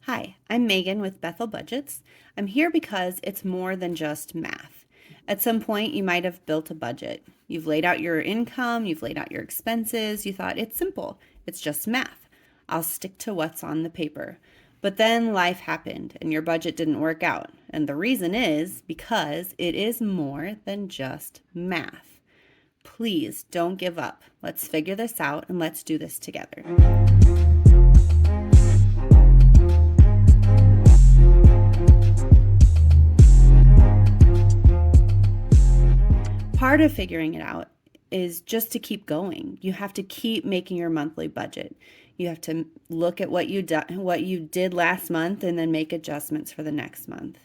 Hi, I'm Megan with Bethel Budgets. I'm here because it's more than just math. At some point, you might have built a budget. You've laid out your income, you've laid out your expenses, you thought it's simple, it's just math. I'll stick to what's on the paper. But then life happened and your budget didn't work out. And the reason is because it is more than just math. Please don't give up. Let's figure this out and let's do this together. Part of figuring it out is just to keep going. You have to keep making your monthly budget. You have to look at what you did last month and then make adjustments for the next month.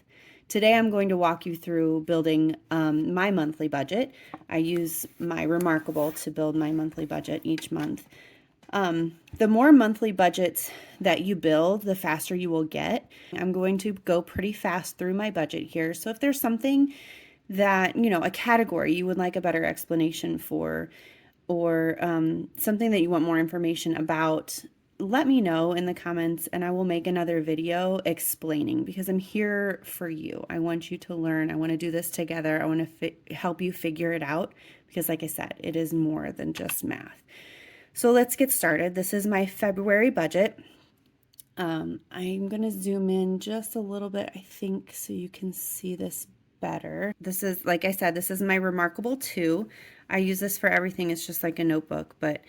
Today I'm going to walk you through building my monthly budget. I use my Remarkable to build my monthly budget each month. The more monthly budgets that you build, the faster you will get. I'm going to go pretty fast through my budget here. So if there's something that, a category you would like a better explanation for, or something that you want more information about, let me know in the comments and I will make another video explaining, because I'm here for you. I want you to learn. I want to do this together. I want to help you figure it out, because like I said, it is more than just math. So let's get started. This is my February budget. I'm going to zoom in just a little bit, I think, so you can see this better. This is, like I said, this is my Remarkable 2. I use this for everything. It's just like a notebook, but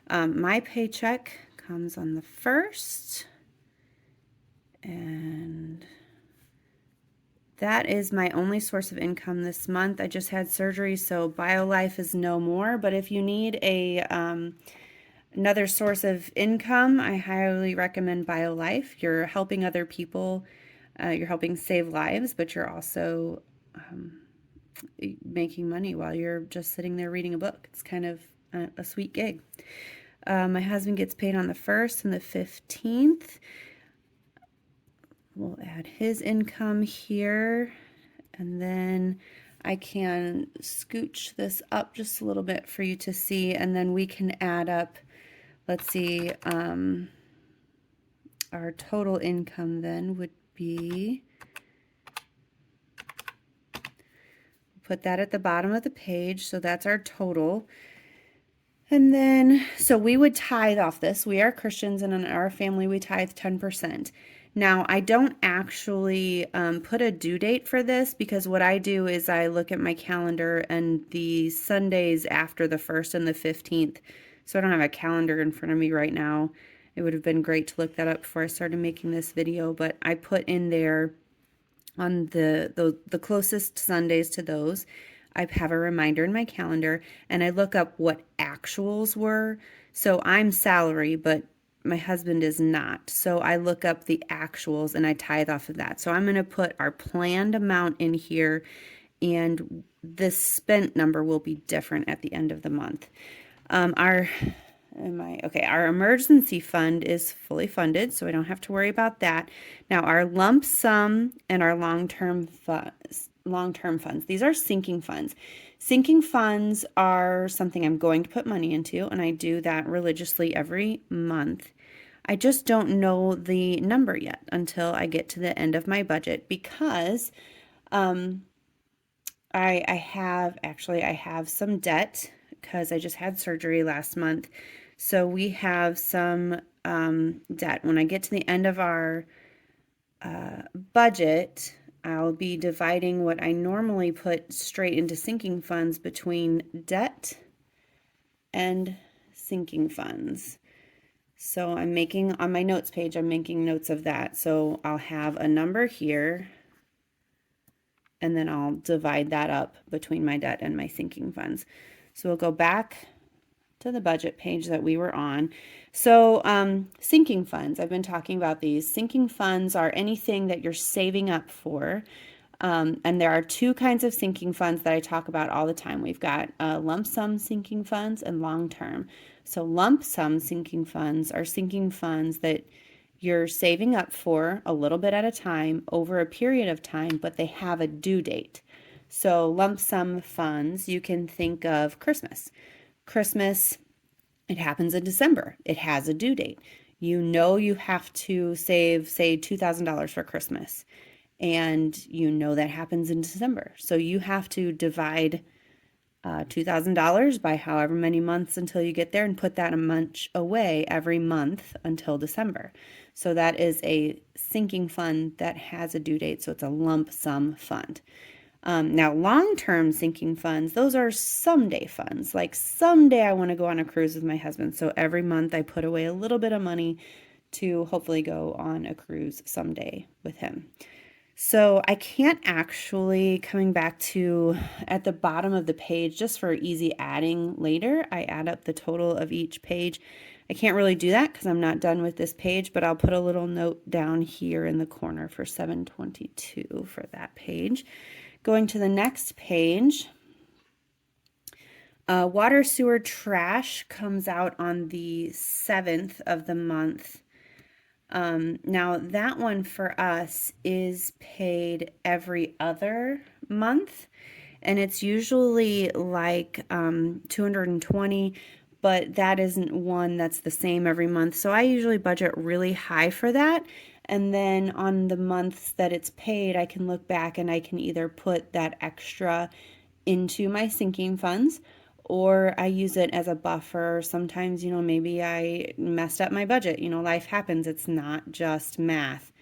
my paycheck comes on the 1st, and that is my only source of income this month. I just had surgery, so BioLife is no more, but if you need another source of income, I highly recommend BioLife. You're helping other people, you're helping save lives, but you're also making money while you're just sitting there reading a book. It's kind of a sweet gig. My husband gets paid on the 1st and the 15th. We'll add his income here, and then I can scooch this up just a little bit for you to see, and then we can add up, let's see, our total income then would be, put that at the bottom of the page, so that's our total. And then, so we would tithe off this. We are Christians, and in our family we tithe 10%. Now, I don't actually put a due date for this, because what I do is I look at my calendar and the Sundays after the 1st and the 15th. So I don't have a calendar in front of me right now. It would have been great to look that up before I started making this video, but I put in there on the closest Sundays to those, I have a reminder in my calendar, and I look up what actuals were. So I'm salary, but my husband is not. So I look up the actuals and I tithe off of that. So I'm going to put our planned amount in here, and the spent number will be different at the end of the month. Our emergency fund is fully funded, so I don't have to worry about that. Now, our lump sum and our long-term funds, these are sinking funds. Sinking funds are something I'm going to put money into, and I do that religiously every month. I just don't know the number yet until I get to the end of my budget, because I have some debt, because I just had surgery last month. So we have some debt. When I get to the end of our budget, I'll be dividing what I normally put straight into sinking funds between debt and sinking funds. So I'm making, on my notes page, I'm making notes of that. So I'll have a number here, and then I'll divide that up between my debt and my sinking funds. So we'll go back to the budget page that we were on. So sinking funds, I've been talking about these. Sinking funds are anything that you're saving up for. And there are two kinds of sinking funds that I talk about all the time. We've got lump sum sinking funds and long-term. So lump sum sinking funds are sinking funds that you're saving up for a little bit at a time over a period of time, but they have a due date. So lump sum funds, you can think of Christmas. Christmas, it happens in December. It has a due date. You know you have to save, say, $2,000 for Christmas, and you know that happens in December. So you have to divide $2,000 by however many months until you get there and put that much away every month until December. So that is a sinking fund that has a due date. So it's a lump sum fund. Now, long-term sinking funds, those are someday funds. Like someday I want to go on a cruise with my husband. So every month I put away a little bit of money to hopefully go on a cruise someday with him. So I can't actually, coming back to at the bottom of the page, just for easy adding later, I add up the total of each page. I can't really do that because I'm not done with this page, but I'll put a little note down here in the corner for 722 for that page. Going to the next page, water, sewer, trash comes out on the 7th of the month. Now that one for us is paid every other month, and it's usually like 220, but that isn't one that's the same every month. So I usually budget really high for that. And then on the months that it's paid, I can look back and I can either put that extra into my sinking funds, or I use it as a buffer. Sometimes, maybe I messed up my budget. Life happens. It's not just math.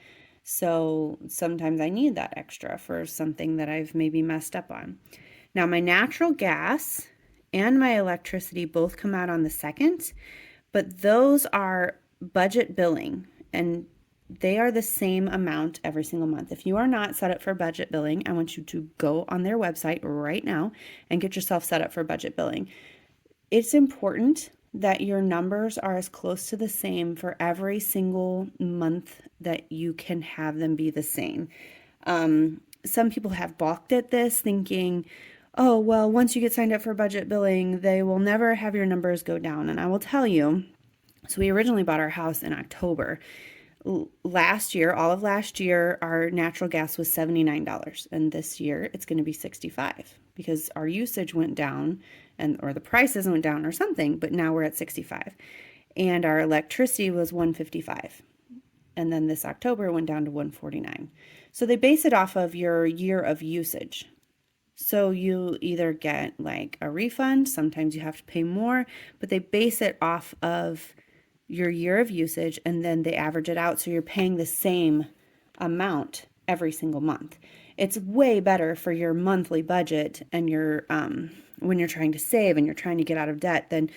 So sometimes I need that extra for something that I've maybe messed up on. Now, my natural gas and my electricity both come out on the 2nd, but those are budget billing, and they are the same amount every single month. If you are not set up for budget billing, I want you to go on their website right now and get yourself set up for budget billing. It's important that your numbers are as close to the same for every single month that you can have them be the same. Some people have balked at this, thinking, oh, well, once you get signed up for budget billing, they will never have your numbers go down. And I will tell you, so we originally bought our house in October. Last year, all of last year, our natural gas was $79, and this year it's going to be $65 because our usage went down, or the prices went down or something, but now we're at $65. And our electricity was $155, and then this October went down to $149. So they base it off of your year of usage. So you either get like a refund, sometimes you have to pay more, but they base it off of your year of usage, and then they average it out, so you're paying the same amount every single month. It's way better for your monthly budget and your when you're trying to save and you're trying to get out of debt than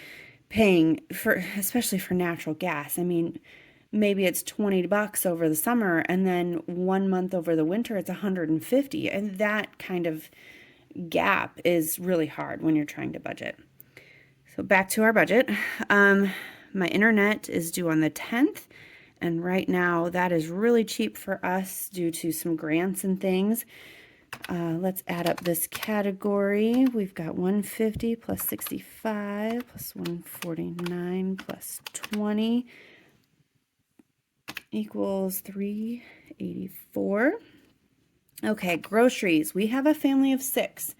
paying for, especially for natural gas. I mean, maybe it's $20 over the summer, and then 1 month over the winter it's $150, and that kind of gap is really hard when you're trying to budget. So back to our budget. My internet is due on the 10th, and right now that is really cheap for us due to some grants and things. Let's add up this category. We've got 150 plus 65 plus 149 plus 20 equals 384. Okay, groceries. We have a family of 6.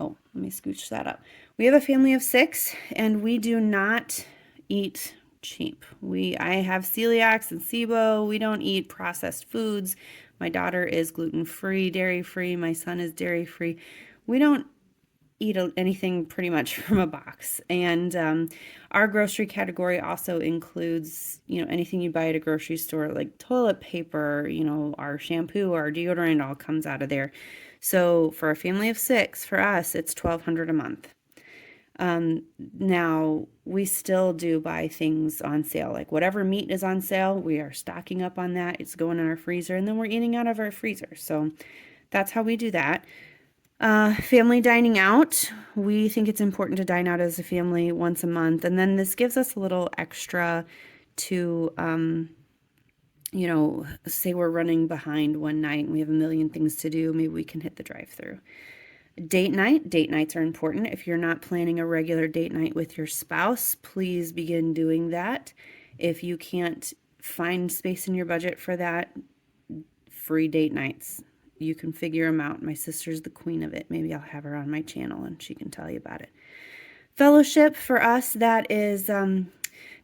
Oh, let me scooch that up. We have a family of 6, and we do not eat cheap. I have celiacs and SIBO. We don't eat processed foods. My daughter is gluten-free, dairy-free. My son is dairy-free. We don't eat anything pretty much from a box. And our grocery category also includes, anything you buy at a grocery store, like toilet paper, our shampoo, our deodorant, all comes out of there. So for a family of 6, for us, it's $1,200 a month. Now we still do buy things on sale, like whatever meat is on sale, we are stocking up on that. It's going in our freezer, and then we're eating out of our freezer. So that's how we do that. Family dining out. We think it's important to dine out as a family once a month. And then this gives us a little extra to, say we're running behind one night and we have a million things to do. Maybe we can hit the drive-through. Date night. Date nights are important. If you're not planning a regular date night with your spouse, please begin doing that. If you can't find space in your budget for that, free date nights. You can figure them out. My sister's the queen of it. Maybe I'll have her on my channel and she can tell you about it. Fellowship for us, that is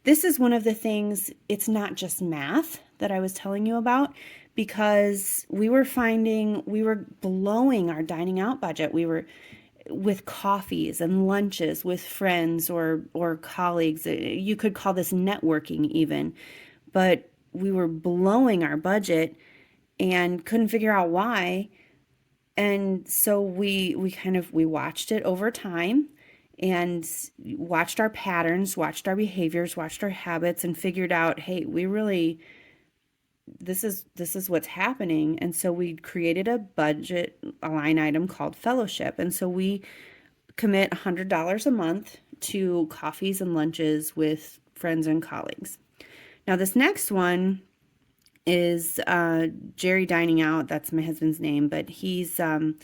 This is one of the things, it's not just math that I was telling you about, because we were finding we were blowing our dining out budget. We were with coffees and lunches with friends or colleagues. You could call this networking even, but we were blowing our budget and couldn't figure out why. And so we watched it over time and watched our patterns, watched our behaviors, watched our habits, and figured out, hey, we really this is what's happening. And so we created a budget, a line item called fellowship. And so we commit $100 a month to coffees and lunches with friends and colleagues. Now this next one is Jerry Dining Out. That's my husband's name, but he's starting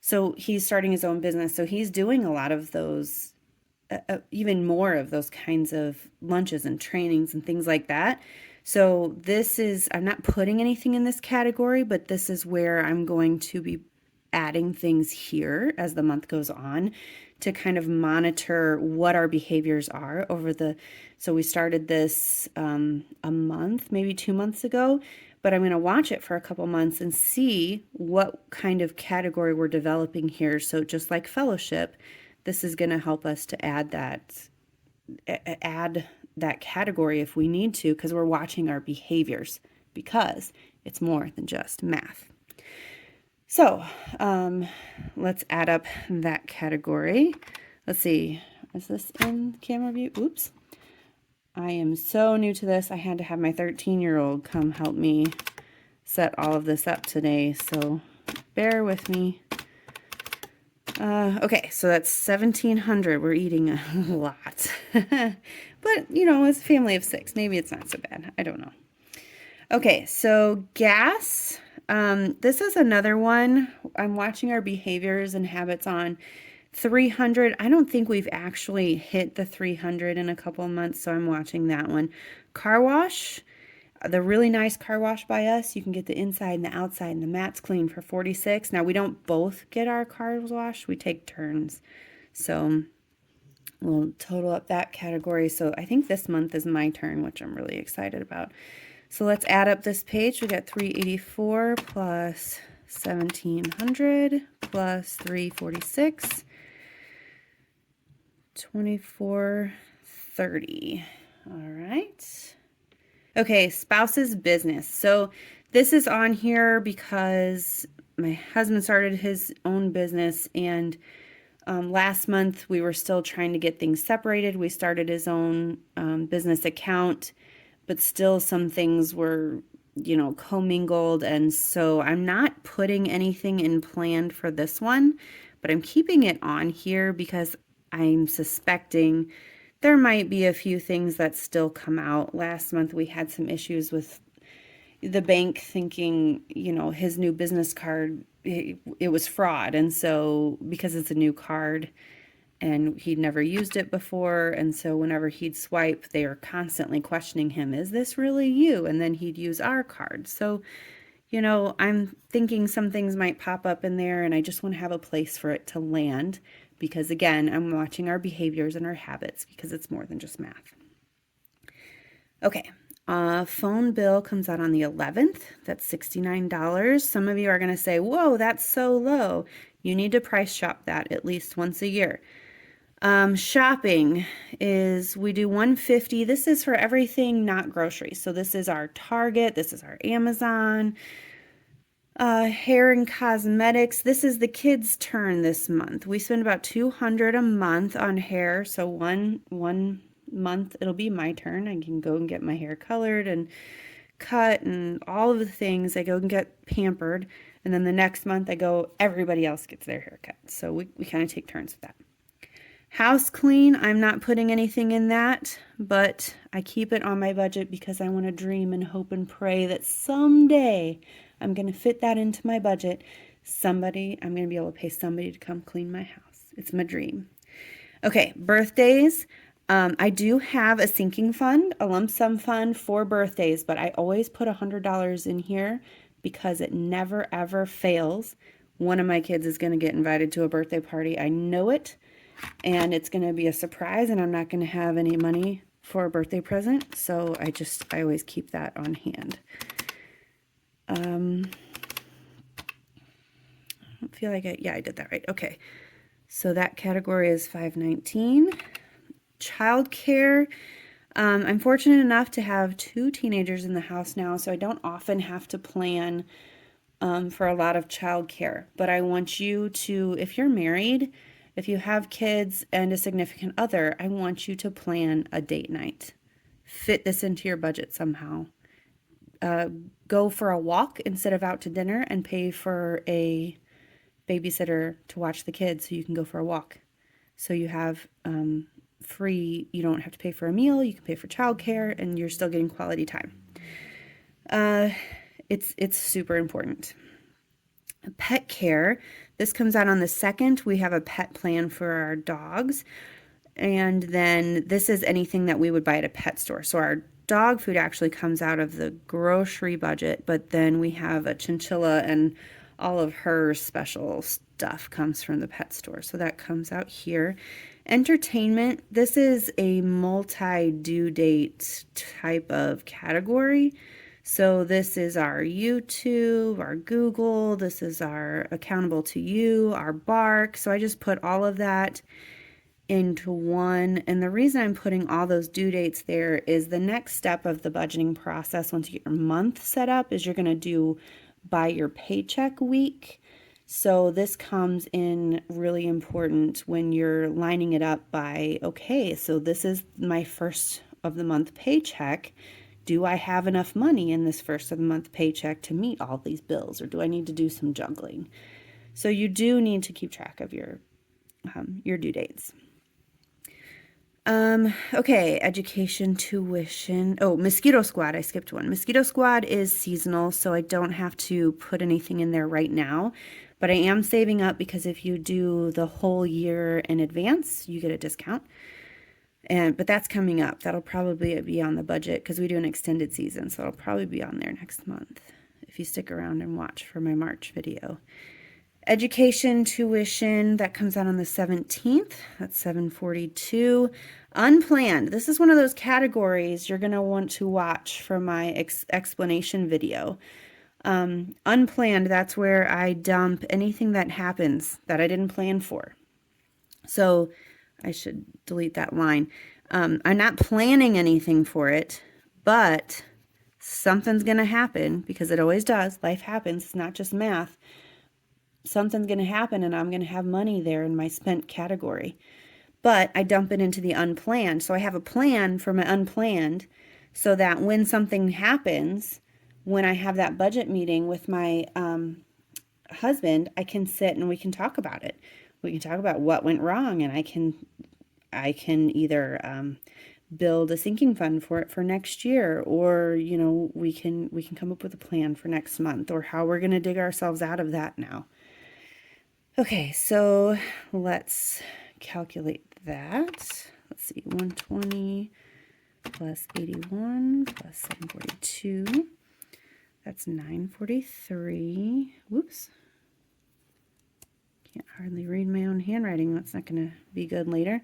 his own business. So he's doing a lot of those, even more of those kinds of lunches and trainings and things like that. So I'm not putting anything in this category, but this is where I'm going to be adding things here as the month goes on to kind of monitor what our behaviors are so we started this a month, maybe 2 months ago, but I'm going to watch it for a couple months and see what kind of category we're developing here. So just like fellowship, this is going to help us to add that category if we need to, because we're watching our behaviors, because it's more than just math. So let's add up that category. Let's see, is this in camera view? Oops. I am so new to this. I had to have my 13-year-old come help me set all of this up today, so bear with me. Okay, so that's 1,700. We're eating a lot. But, as a family of 6, maybe it's not so bad. I don't know. Okay, so gas. This is another one. I'm watching our behaviors and habits on 300. I don't think we've actually hit the 300 in a couple of months, so I'm watching that one. Car wash. The really nice car wash by us, you can get the inside and the outside, and the mat's clean for $46. Now, we don't both get our cars washed. We take turns. So we'll total up that category. So I think this month is my turn, which I'm really excited about. So let's add up this page. We got 384 plus 1,700 plus 346, 2430. All right. Okay, spouse's business. So this is on here because my husband started his own business, and last month we were still trying to get things separated. We started his own business account, but still some things were, commingled. And so I'm not putting anything in planned for this one, but I'm keeping it on here because I'm suspecting there might be a few things that still come out. Last month we had some issues with the bank thinking, his new business card, it was fraud. And so because it's a new card and he'd never used it before, and so whenever he'd swipe, they were constantly questioning him, is this really you? And then he'd use our card. So, I'm thinking some things might pop up in there, and I just want to have a place for it to land. Because again, I'm watching our behaviors and our habits, because it's more than just math. Okay, phone bill comes out on the 11th. That's $69. Some of you are going to say, whoa, that's so low. You need to price shop that at least once a year. Shopping is, we do $150. This is for everything not groceries. So this is our Target, this is our Amazon. Hair and cosmetics. This is the kids' turn this month. We spend about $200 a month on hair. So one month it'll be my turn. I can go and get my hair colored and cut and all of the things. I go and get pampered. And then the next month everybody else gets their hair cut. So we kind of take turns with that. House clean, I'm not putting anything in that, but I keep it on my budget because I want to dream and hope and pray that someday I'm going to fit that into my budget. I'm going to be able to pay somebody to come clean my house. It's my dream. Okay, birthdays. I do have a sinking fund, a lump sum fund for birthdays, but I always put $100 in here because it never, ever fails. One of my kids is going to get invited to a birthday party. I know it, and it's going to be a surprise, and I'm not going to have any money for a birthday present. So I always keep that on hand. I don't feel like yeah, I did that right. Okay. So that category is $519. Childcare. I'm fortunate enough to have 2 teenagers in the house now, so I don't often have to plan for a lot of childcare. But I want you to, if you're married, if you have kids and a significant other, I want you to plan a date night. Fit this into your budget somehow. Go for a walk instead of out to dinner and pay for a babysitter to watch the kids so you can go for a walk. So you have free, you don't have to pay for a meal, you can pay for childcare, and you're still getting quality time. It's super important. Pet care. This comes out on the 2nd. We have a pet plan for our dogs. And then this is anything that we would buy at a pet store. So our dog food actually comes out of the grocery budget, but then we have a chinchilla and all of her special stuff comes from the pet store. So that comes out here. Entertainment. This is a multi-due date type of category. So this is our YouTube, our Google, this is our Accountable to You, our Bark. So I just put all of that into one. And the reason I'm putting all those due dates there is the next step of the budgeting process once you get your month set up is you're going to do by your paycheck week. So this comes in really important when you're lining it up by, okay, so this is my first of the month paycheck. Do I have enough money in this first of the month paycheck to meet all these bills, or do I need to do some juggling? So you do need to keep track of your due dates. Okay, education, tuition. Oh, Mosquito Squad, I skipped one. Mosquito Squad is seasonal, so I don't have to put anything in there right now, but I am saving up because if you do the whole year in advance, you get a discount. But that's coming up. That'll probably be on the budget because we do an extended season, so it'll probably be on there next month if you stick around and watch for my March video. Education, tuition, that comes out on the 17th. That's $742. Unplanned. This is one of those categories you're going to want to watch for my explanation video. Unplanned, that's where I dump anything that happens that I didn't plan for. So I should delete that line. I'm not planning anything for it, but something's going to happen because it always does. Life happens. It's not just math. Something's going to happen and I'm going to have money there in my spent category. But I dump it into the unplanned. So I have a plan for my unplanned so that when something happens, when I have that budget meeting with my husband, I can sit and we can talk about it. We can talk about what went wrong, and I can either build a sinking fund for it for next year, or we can come up with a plan for next month, or how we're going to dig ourselves out of that now. Okay, so let's calculate that. Let's see, 120 plus 81 plus 742. That's 943. Whoops. Can't hardly read my own handwriting. That's not going to be good later.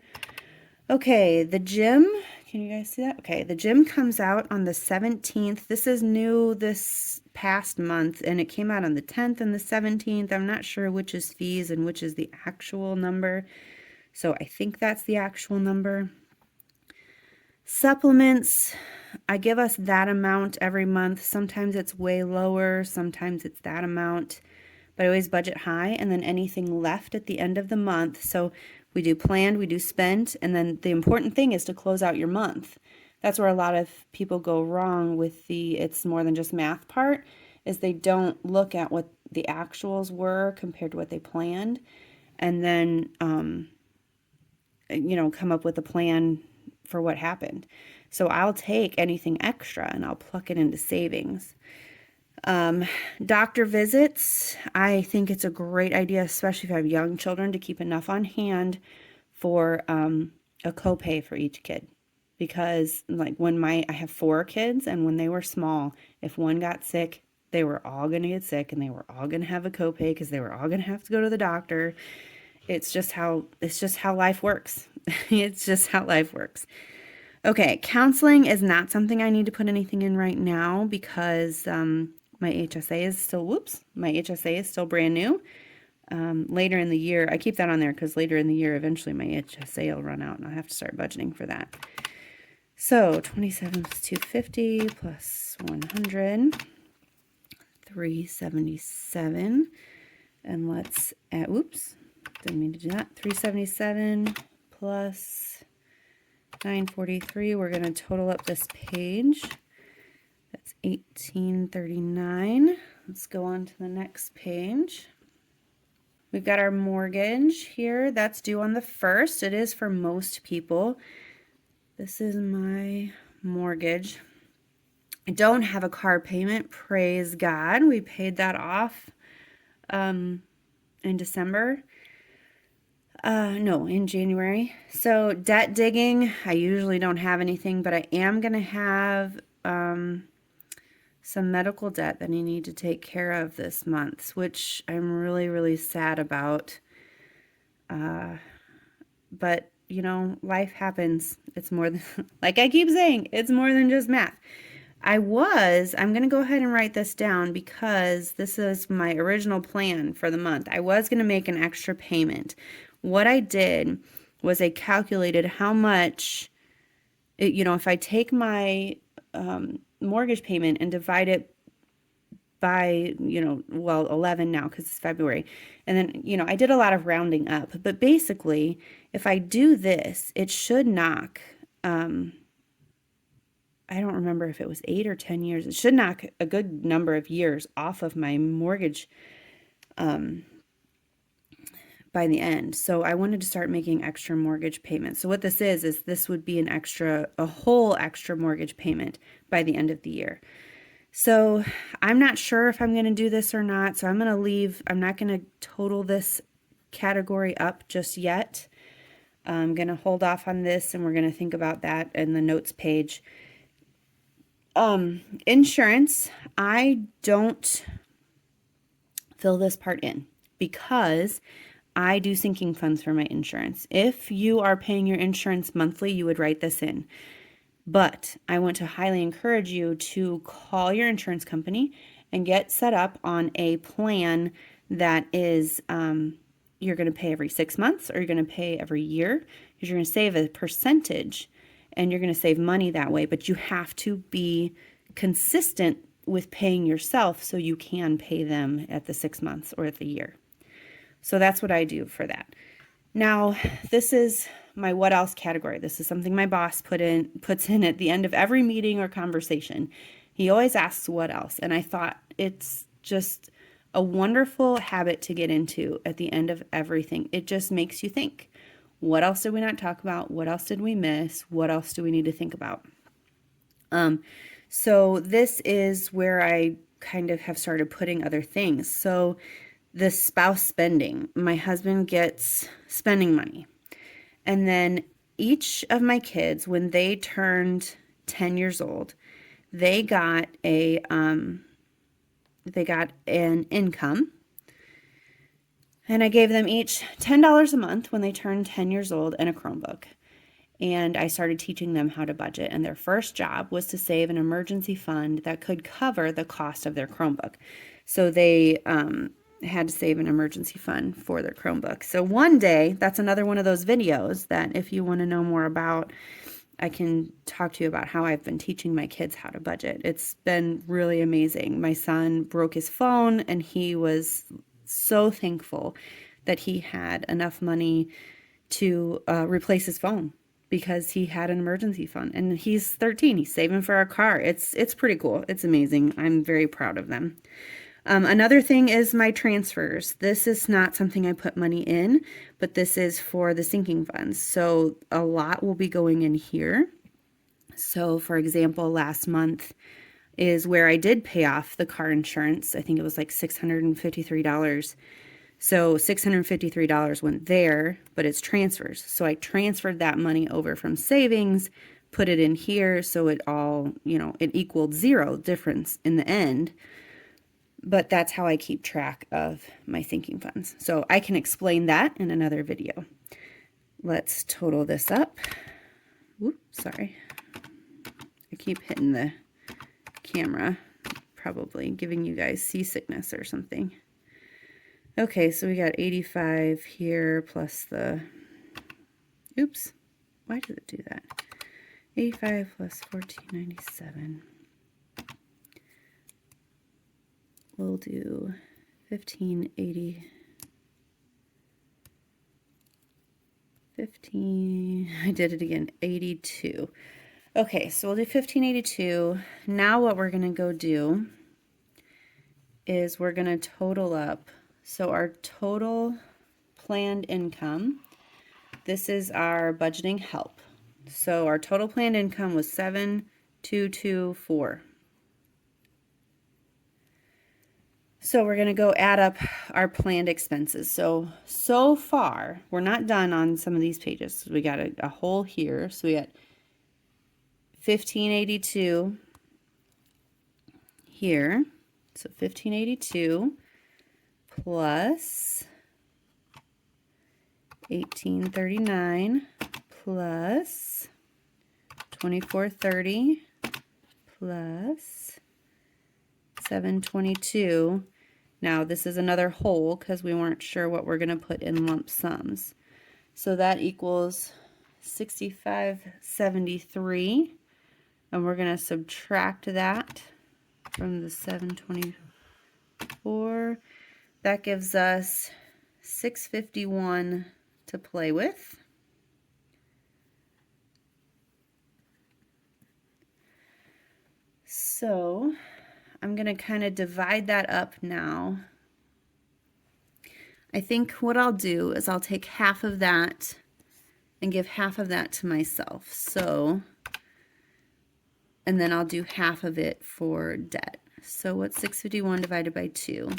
Okay, the gym. Can you guys see that? Okay, the gym comes out on the 17th. This is new this past month, and it came out on the 10th and the 17th. I'm not sure which is fees and which is the actual number. So I think that's the actual number. Supplements, I give us that amount every month. Sometimes it's way lower, sometimes it's that amount. But I always budget high, and then anything left at the end of the month. So we do planned, we do spent, and then the important thing is to close out your month. That's where a lot of people go wrong with the it's more than just math part, is they don't look at what the actuals were compared to what they planned, and then come up with a plan for what happened. So I'll take anything extra and I'll pluck it into savings. Doctor visits, I think it's a great idea, especially if you have young children, to keep enough on hand for a copay for each kid. Because like I have 4 kids, and when they were small, if one got sick, they were all going to get sick and they were all going to have a copay because they were all going to have to go to the doctor. It's just how life works. It's just how life works. Okay, counseling is not something I need to put anything in right now because my HSA is still, whoops, my HSA is still brand new. Later in the year, I keep that on there because later in the year, eventually my HSA will run out and I'll have to start budgeting for that. So 27 is 250 plus 100, 377. And let's add, whoops, didn't mean to do that. 377 plus 943. We're going to total up this page. That's 1839. Let's go on to the next page. We've got our mortgage here. That's due on the 1st. It is for most people. This is my mortgage. I don't have a car payment. Praise God. We paid that off in December. No, in January. So debt digging, I usually don't have anything, but I am going to have some medical debt that I need to take care of this month, which I'm really, really sad about. But, you know, life happens. It's more than, like I keep saying, it's more than just math. I'm going to go ahead and write this down because this is my original plan for the month. I was going to make an extra payment. What I did was I calculated how much, if I take my mortgage payment and divide it by, 11 now because it's February. And then, I did a lot of rounding up. But basically, if I do this, it should knock, I don't remember if it was 8 or 10 years. It should knock a good number of years off of my mortgage by the end. So I wanted to start making extra mortgage payments. So what this is this would be a whole extra mortgage payment by the end of the year. So I'm not sure if I'm going to do this or not. So I'm not going to total this category up just yet. I'm going to hold off on this and we're going to think about that in the notes page. Insurance, I don't fill this part in because I do sinking funds for my insurance. If you are paying your insurance monthly, you would write this in. But I want to highly encourage you to call your insurance company and get set up on a plan that is you're going to pay every 6 months or you're going to pay every year because you're going to save a percentage and you're going to save money that way. But you have to be consistent with paying yourself so you can pay them at the 6 months or at the year. So that's what I do for that. Now, this is my what else category. This is something my boss puts in at the end of every meeting or conversation. He always asks what else. And I thought it's just a wonderful habit to get into at the end of everything. It just makes you think. What else did we not talk about? What else did we miss? What else do we need to think about? So this is where I kind of have started putting other things. So the spouse spending, my husband gets spending money. And then each of my kids, when they turned 10 years old, they got an income. And I gave them each $10 a month when they turned 10 years old and a Chromebook. And I started teaching them how to budget. And their first job was to save an emergency fund that could cover the cost of their Chromebook. So they had to save an emergency fund for their Chromebook. So one day, that's another one of those videos that if you want to know more about, I can talk to you about how I've been teaching my kids how to budget. It's been really amazing. My son broke his phone and he was so thankful that he had enough money to replace his phone because he had an emergency fund. And he's 13. He's saving for a car. It's pretty cool. It's amazing. I'm very proud of them. Another thing is my transfers. This is not something I put money in, but this is for the sinking funds. So a lot will be going in here. So for example, last month is where I did pay off the car insurance. I think it was like $653. So $653 went there, but it's transfers. So I transferred that money over from savings, put it in here. So it all, it equaled zero difference in the end. But that's how I keep track of my sinking funds. So I can explain that in another video. Let's total this up. Whoops, sorry. I keep hitting the camera, probably giving you guys seasickness or something. Okay, so we got 85 here plus the, oops, why did it do that? 85 plus 1497. We'll do 1580. 15, I did it again, 82. Okay, so we'll do 1582. Now what we're going to go do is we're going to total up. So our total planned income, this is our budgeting help. So our total planned income was 7224. So we're going to go add up our planned expenses. So far, we're not done on some of these pages. We got a hole here. So we got 1582 here. So 1582 plus 1839 plus 2430 plus 722. Now this is another hole because we weren't sure what we're going to put in lump sums. So that equals 6573, and we're going to subtract that from the 724. That gives us 651 to play with. So I'm going to kind of divide that up now. I think what I'll do is I'll take half of that and give half of that to myself. So, and then I'll do half of it for debt. So what's 651 divided by 2?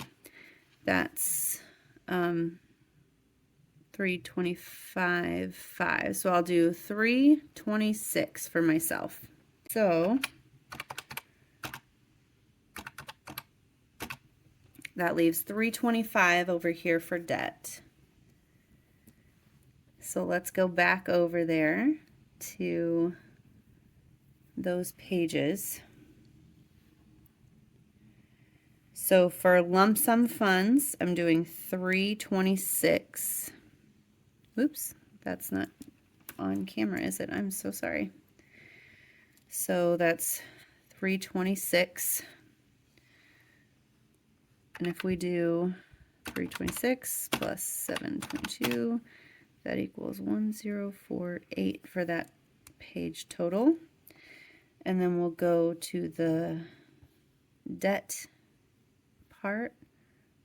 That's 325.5. So I'll do 326 for myself. So that leaves 325 over here for debt. So let's go back over there to those pages. So for lump sum funds, I'm doing 326. Oops, that's not on camera, is it? I'm so sorry. So that's 326. And if we do 326 plus 722, that equals 1048 for that page total. And then we'll go to the debt part,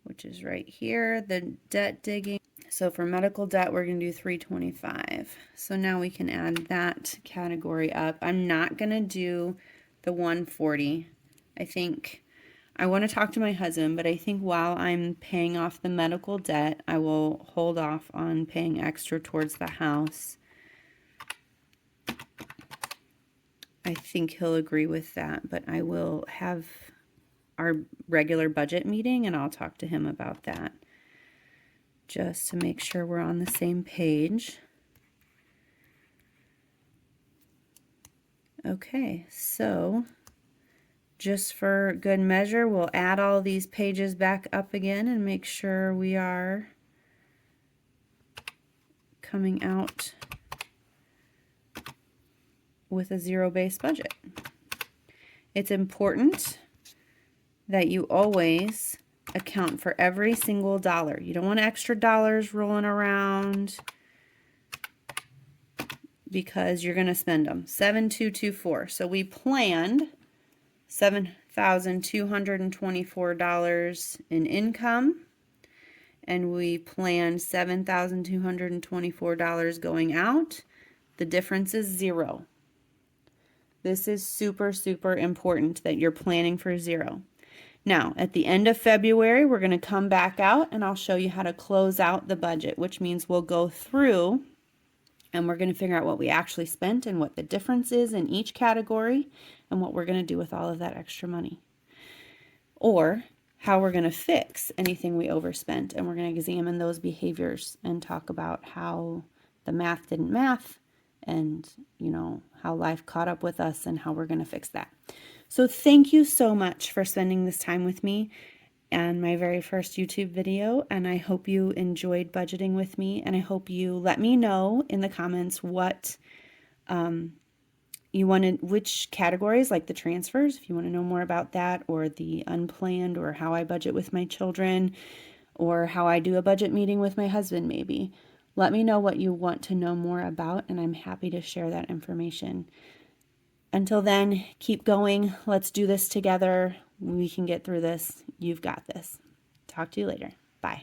which is right here, the debt digging. So for medical debt, we're going to do 325. So now we can add that category up. I'm not going to do the 140. I think I want to talk to my husband, but I think while I'm paying off the medical debt, I will hold off on paying extra towards the house. I think he'll agree with that, but I will have our regular budget meeting and I'll talk to him about that just to make sure we're on the same page. Okay, so just for good measure, we'll add all these pages back up again and make sure we are coming out with a zero-based budget. It's important that you always account for every single dollar. You don't want extra dollars rolling around because you're going to spend them. 7224. So we planned $7,224 in income, and we planned $7,224 going out. The difference is zero. This is super, super important that you're planning for zero. Now, at the end of February, we're going to come back out and I'll show you how to close out the budget, which means we'll go through and we're going to figure out what we actually spent and what the difference is in each category and what we're going to do with all of that extra money. Or how we're going to fix anything we overspent, and we're going to examine those behaviors and talk about how the math didn't math and, how life caught up with us and how we're going to fix that. So thank you so much for spending this time with me and my very first YouTube video, and I hope you enjoyed budgeting with me, and I hope you let me know in the comments what you wanted, which categories, like the transfers, if you want to know more about that, or the unplanned, or how I budget with my children, or how I do a budget meeting with my husband maybe. Let me know what you want to know more about, and I'm happy to share that information. Until then, keep going. Let's do this together. We can get through this. You've got this. Talk to you later. Bye.